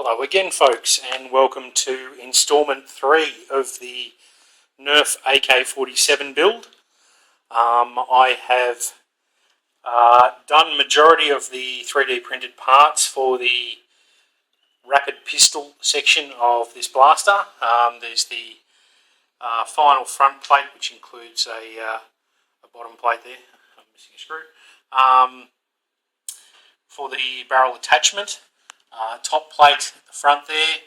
Hello again, folks, and welcome to installment 3 of the Nerf AK-47 build. I have done majority of the 3D printed parts for the rapid pistol section of this blaster. There's the final front plate, which includes a bottom plate there. I'm missing a screw. For the barrel attachment. Top plate at the front there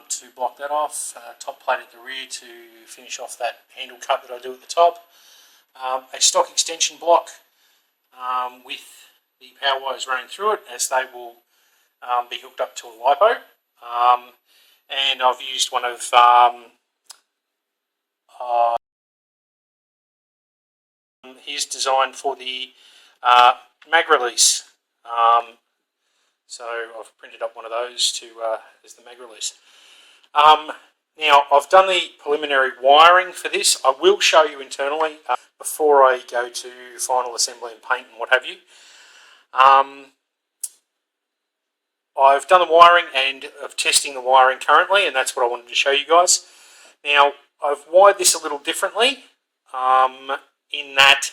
to block that off, top plate at the rear to finish off that handle cut that I do at the top, a stock extension block with the power wires running through it, as they will be hooked up to a LiPo, and I've used one of his design for the mag release. So I've printed up one of those to as the mag release. Now I've done the preliminary wiring for this. I will show you internally before I go to final assembly and paint and what have you. I've done the wiring and of testing the wiring currently, and that's what I wanted to show you guys. Now I've wired this a little differently in that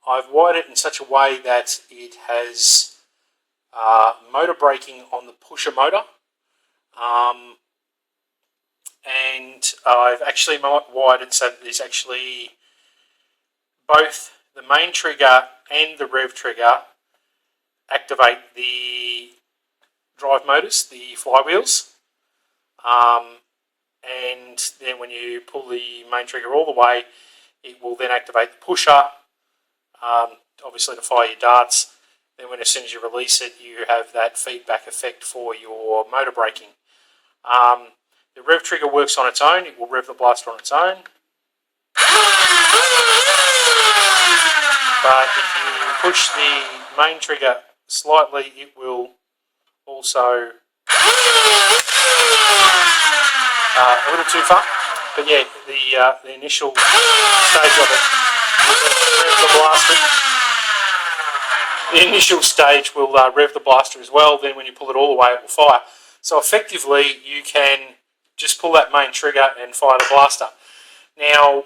I've wired it in such a way that it has motor braking on the pusher motor, and I've actually wired it so that there's actually both the main trigger and the rev trigger activate the drive motors, the flywheels, and then when you pull the main trigger all the way, it will then activate the pusher, obviously to fire your darts. Then as soon as you release it, you have that feedback effect for your motor braking. The rev trigger works on its own. It will rev the blaster on its own. But if you push the main trigger slightly, it will also a little too far. But yeah, the initial stage of it will rev the blaster. The initial stage will rev the blaster as well. Then when you pull it all the way, it will fire. So effectively, you can just pull that main trigger and fire the blaster. Now,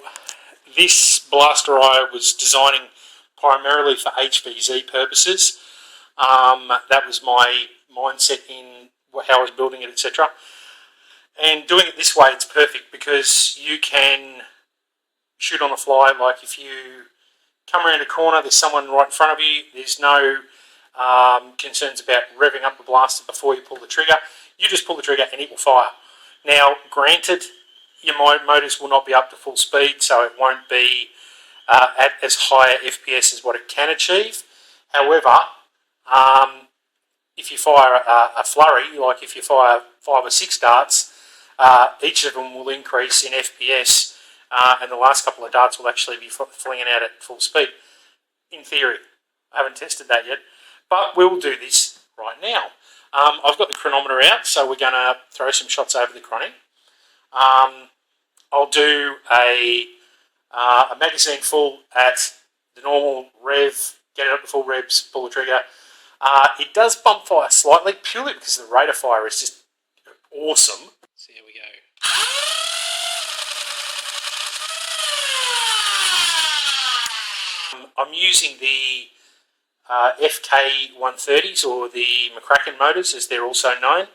this blaster I was designing primarily for HVZ purposes. That was my mindset in how I was building it, etc. And doing it this way, it's perfect because you can shoot on the fly. Like if you come around a corner, there's someone right in front of you, there's no concerns about revving up the blaster before you pull the trigger. You just pull the trigger and it will fire. Now, granted, your motors will not be up to full speed, so it won't be at as high a FPS as what it can achieve. However, if you fire a flurry, like if you fire 5 or 6 darts, each of them will increase in FPS. And the last couple of darts will actually be flinging out at full speed, in theory. I haven't tested that yet, but we'll do this right now. I've got the chronometer out, so we're going to throw some shots over the chroning. I'll do a magazine full at the normal rev, get it up to full revs, pull the trigger. It does bump fire slightly, purely because the rate of fire is just awesome. So here we go. I'm using the FK-130s, or the McCracken motors as they're also known.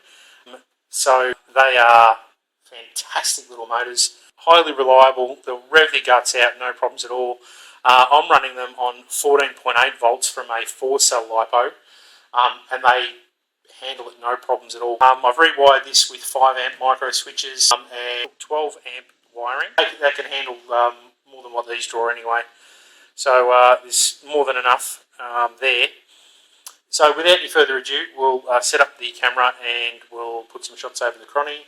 So they are fantastic little motors, highly reliable. They'll rev their guts out, no problems at all. I'm running them on 14.8 volts from a 4-cell LiPo, and they handle it no problems at all. I've rewired this with 5 amp micro switches and 12 amp wiring. They can handle more than what these draw anyway. So there's more than enough there. So without any further ado, we'll set up the camera and we'll put some shots over the chrony.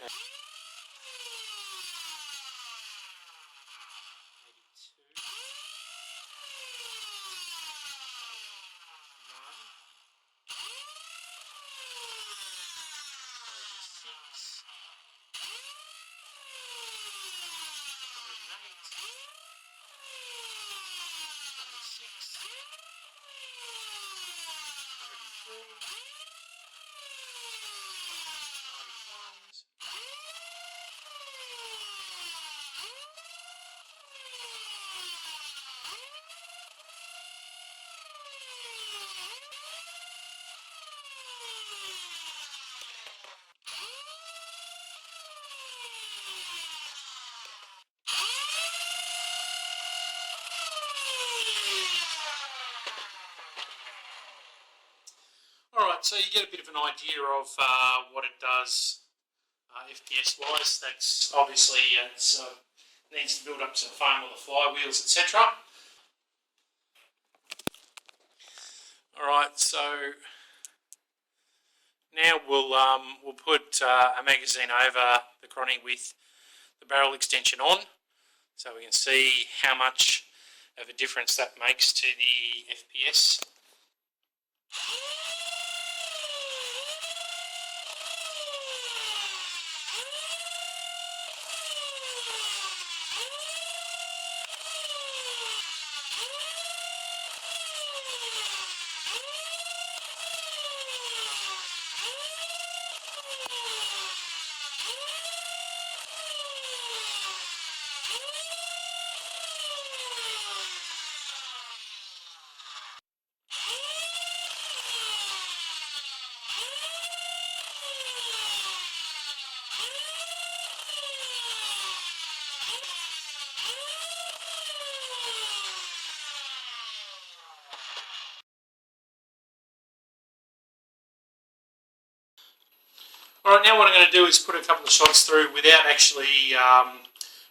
Alright, so you get a bit of an idea of what it does FPS wise. That's obviously it needs to build up some foam on the flywheels, etc. Alright, so now we'll put a magazine over the chrony with the barrel extension on, so we can see how much of a difference that makes to the FPS. Alright, now what I'm going to do is put a couple of shots through without actually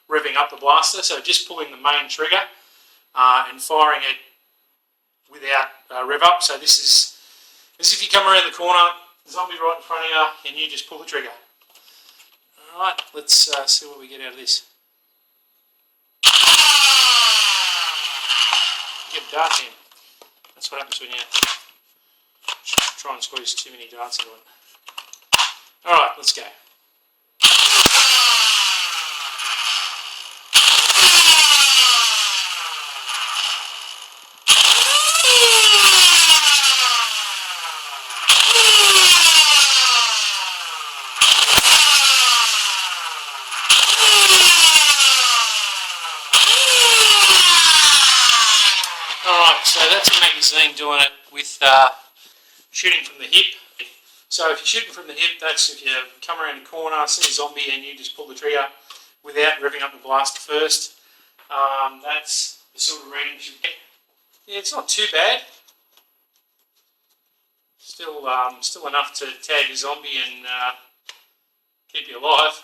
revving up the blaster, so just pulling the main trigger and firing it without rev up. So this is as if you come around the corner, the zombie right in front of you, and you just pull the trigger. Alright, let's see what we get out of this. You get darts in. That's what happens when you try and squeeze too many darts into it. Alright, let's go. Alright, so that's a magazine doing it with shooting from the hip. So if you're shooting from the hip, that's if you come around the corner, see a zombie and you just pull the trigger without revving up the blaster first. That's the sort of readings you get. Yeah, it's not too bad. Still enough to tag a zombie and keep you alive.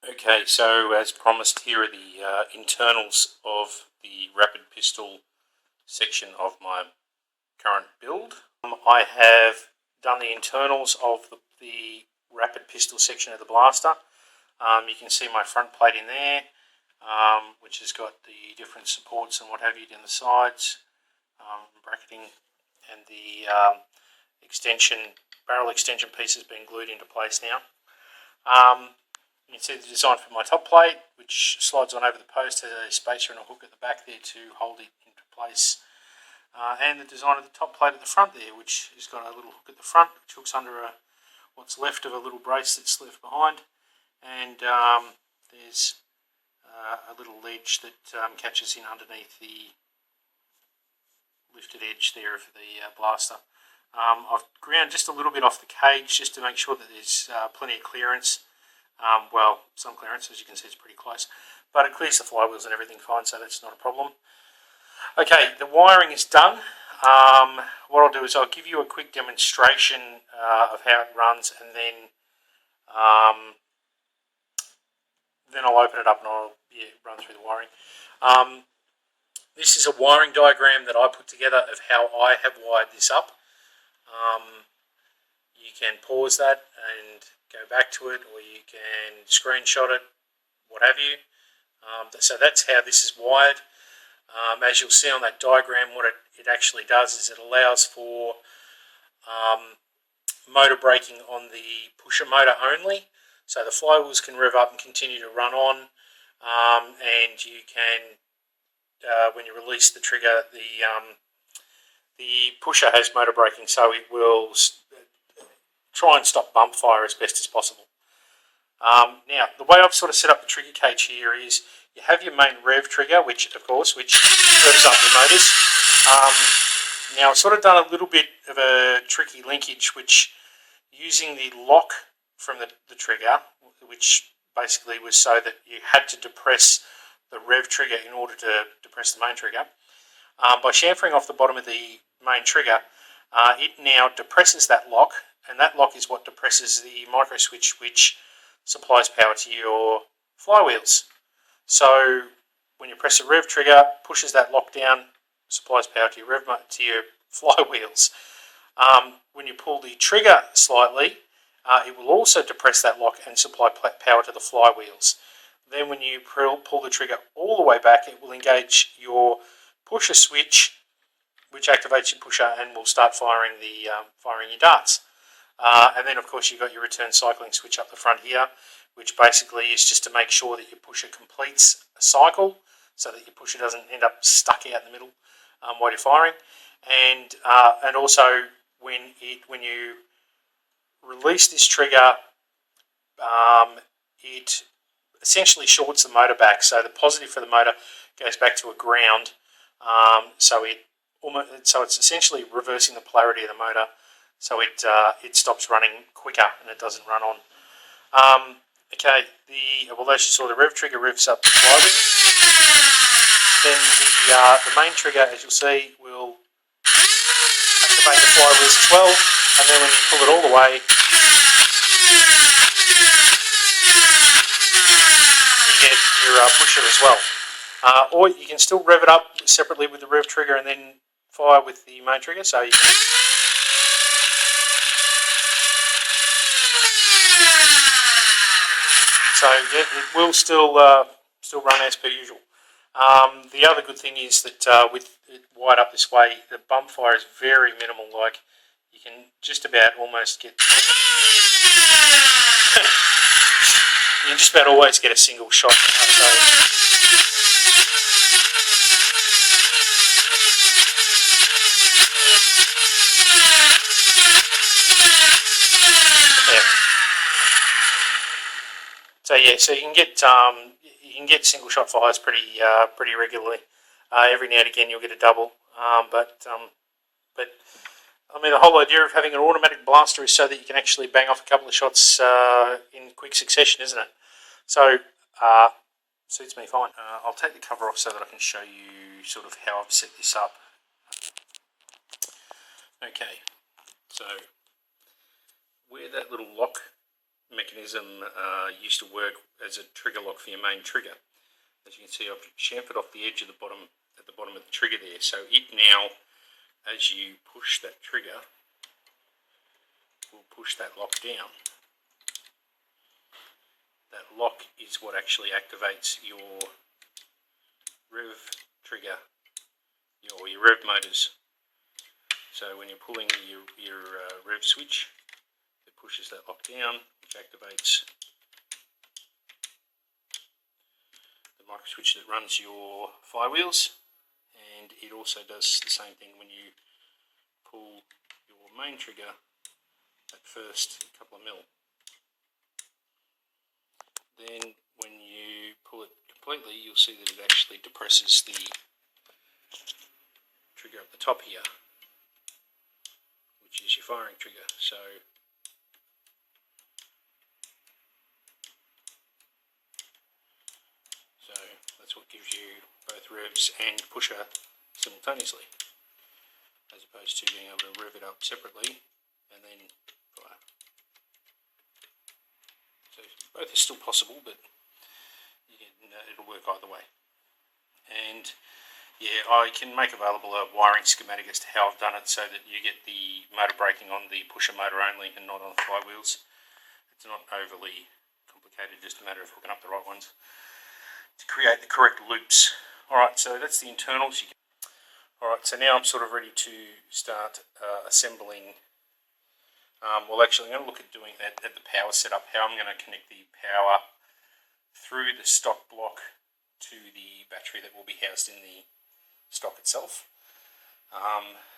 Okay, so as promised, here are the internals of the rapid pistol section of my current build. I have done the internals of the rapid pistol section of the blaster. You can see my front plate in there, which has got the different supports and what have you down the sides, bracketing, and the barrel extension piece has been glued into place now. You can see the design for my top plate, which slides on over the post, has a spacer and a hook at the back there to hold it into place. And the design of the top plate at the front there, which has got a little hook at the front, which hooks under what's left of a little brace that's left behind. And there's a little ledge that catches in underneath the lifted edge there of the blaster. I've ground just a little bit off the cage just to make sure that there's plenty of clearance. Well, some clearance, as you can see, it's pretty close. But it clears the flywheels and everything fine, so that's not a problem. Okay, the wiring is done. What I'll do is I'll give you a quick demonstration of how it runs, and then I'll open it up and I'll run through the wiring. This is a wiring diagram that I put together of how I have wired this up. You can pause that and go back to it, or you can screenshot it, what have you. So that's how this is wired. As you'll see on that diagram, what it actually does is it allows for motor braking on the pusher motor only. So the flywheels can rev up and continue to run on, and you can, when you release the trigger, the pusher has motor braking, so it will try and stop bump fire as best as possible. Now, the way I've sort of set up the trigger cage here is you have your main rev trigger, which revs up your motors. Now, I've sort of done a little bit of a tricky linkage, which using the lock from the trigger, which basically was so that you had to depress the rev trigger in order to depress the main trigger. By chamfering off the bottom of the main trigger, it now depresses that lock, and that lock is what depresses the micro switch which supplies power to your flywheels. So when you press the rev trigger, pushes that lock down, supplies power to your flywheels. When you pull the trigger slightly, it will also depress that lock and supply power to the flywheels. Then when you pull the trigger all the way back, it will engage your pusher switch, which activates your pusher and will start firing your darts. And then of course you've got your return cycling switch up the front here, which basically is just to make sure that your pusher completes a cycle, so that your pusher doesn't end up stuck out in the middle while you're firing. And also when you release this trigger, it essentially shorts the motor back. So the positive for the motor goes back to a ground. So it's essentially reversing the polarity of the motor. So it stops running quicker and it doesn't run on. Okay, as you saw, the rev trigger revs up the flywheel. Then the main trigger, as you'll see, will activate the flywheels as well. And then when you pull it all the way, you get your pusher as well. Or you can still rev it up separately with the rev trigger and then fire with the main trigger. So you can. So yeah, it will still run as per usual. The other good thing is that with it wired up this way, the bump fire is very minimal. Like you can just about almost get, you can just about always get a single shot. So you can get single shot fires pretty regularly. Every now and again you'll get a double, but I mean the whole idea of having an automatic blaster is so that you can actually bang off a couple of shots in quick succession, isn't it? So suits me fine. I'll take the cover off so that I can show you sort of how I've set this up. Okay, so where that little lock mechanism used to work as a trigger lock for your main trigger, as you can see, I've chamfered off the edge of the bottom at the bottom of the trigger there. So it now, as you push that trigger, will push that lock down. That lock is what actually activates your rev trigger or your rev motors. So when you're pulling your rev switch, it pushes that lock down, which activates the micro switch that runs your flywheels, and it also does the same thing when you pull your main trigger at first couple of mil. Then when you pull it completely, you'll see that it actually depresses the trigger at the top here, which is your firing trigger. So that's what gives you both revs and pusher simultaneously, as opposed to being able to rev it up separately and then fire. So both are still possible, but it'll work either way. And yeah, I can make available a wiring schematic as to how I've done it so that you get the motor braking on the pusher motor only and not on the flywheels. It's not overly complicated, just a matter of hooking up the right ones to create the correct loops. Alright, so that's the internals. Alright, so now I'm sort of ready to start assembling. Well, actually, I'm going to look at doing that at the power setup, how I'm going to connect the power through the stock block to the battery that will be housed in the stock itself.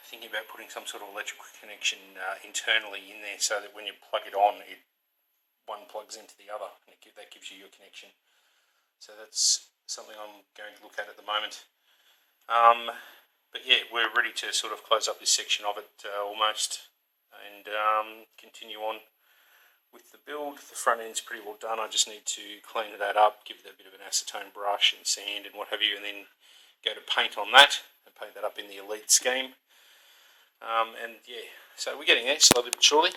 Thinking about putting some sort of electrical connection internally in there so that when you plug it on, one plugs into the other, and that gives you your connection. So that's something I'm going to look at the moment. But yeah, we're ready to sort of close up this section of it almost, and continue on with the build. The front end's pretty well done. I just need to clean that up, give it a bit of an acetone brush and sand and what have you, and then go to paint on that and paint that up in the Elite scheme. And yeah, so we're getting there slowly but surely.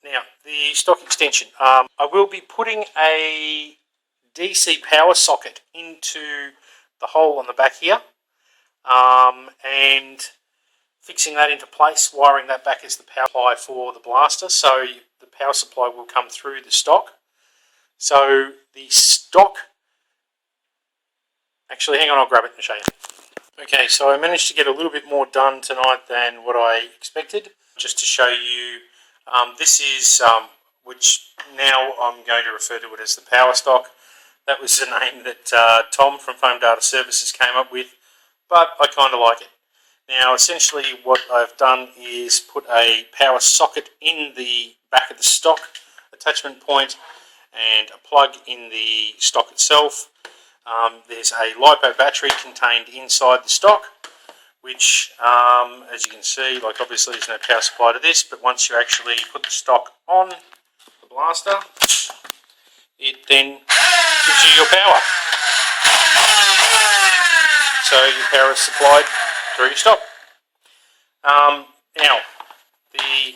Now, the stock extension. I will be putting a DC power socket into the hole on the back here, and fixing that into place, wiring that back as the power supply for the blaster, so the power supply will come through the stock. So the stock, actually hang on, I'll grab it and show you. Okay, so I managed to get a little bit more done tonight than what I expected. Just to show you, this is, which now I'm going to refer to it as the power stock. That was the name that Tom from Foam Data Services came up with, but I kind of like it. Now, essentially what I've done is put a power socket in the back of the stock attachment point and a plug in the stock itself. There's a LiPo battery contained inside the stock, which, as you can see, like obviously there's no power supply to this, but once you actually put the stock on the blaster, it then gives you your power. So your power is supplied through your stock. Now, the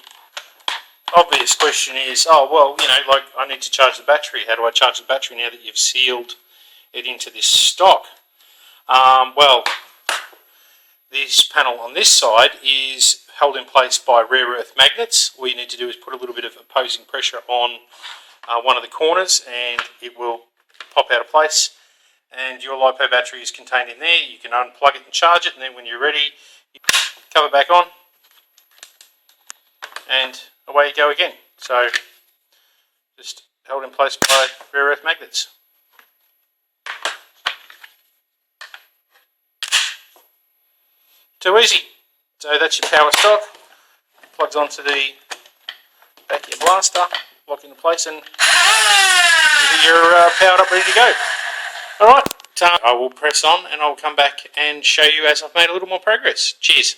obvious question is, oh well, you know, like I need to charge the battery. How do I charge the battery now that you've sealed it into this stock? Well, this panel on this side is held in place by rare earth magnets. All you need to do is put a little bit of opposing pressure on one of the corners and it will pop out of place, and your LiPo battery is contained in there. You can unplug it and charge it, and then when you're ready, you cover back on and away you go again. So just held in place by rare earth magnets. Too easy. So that's your power stock. Plugs onto the back of your blaster, lock into place, and you're powered up, ready to go. Alright, I will press on and I'll come back and show you as I've made a little more progress. Cheers.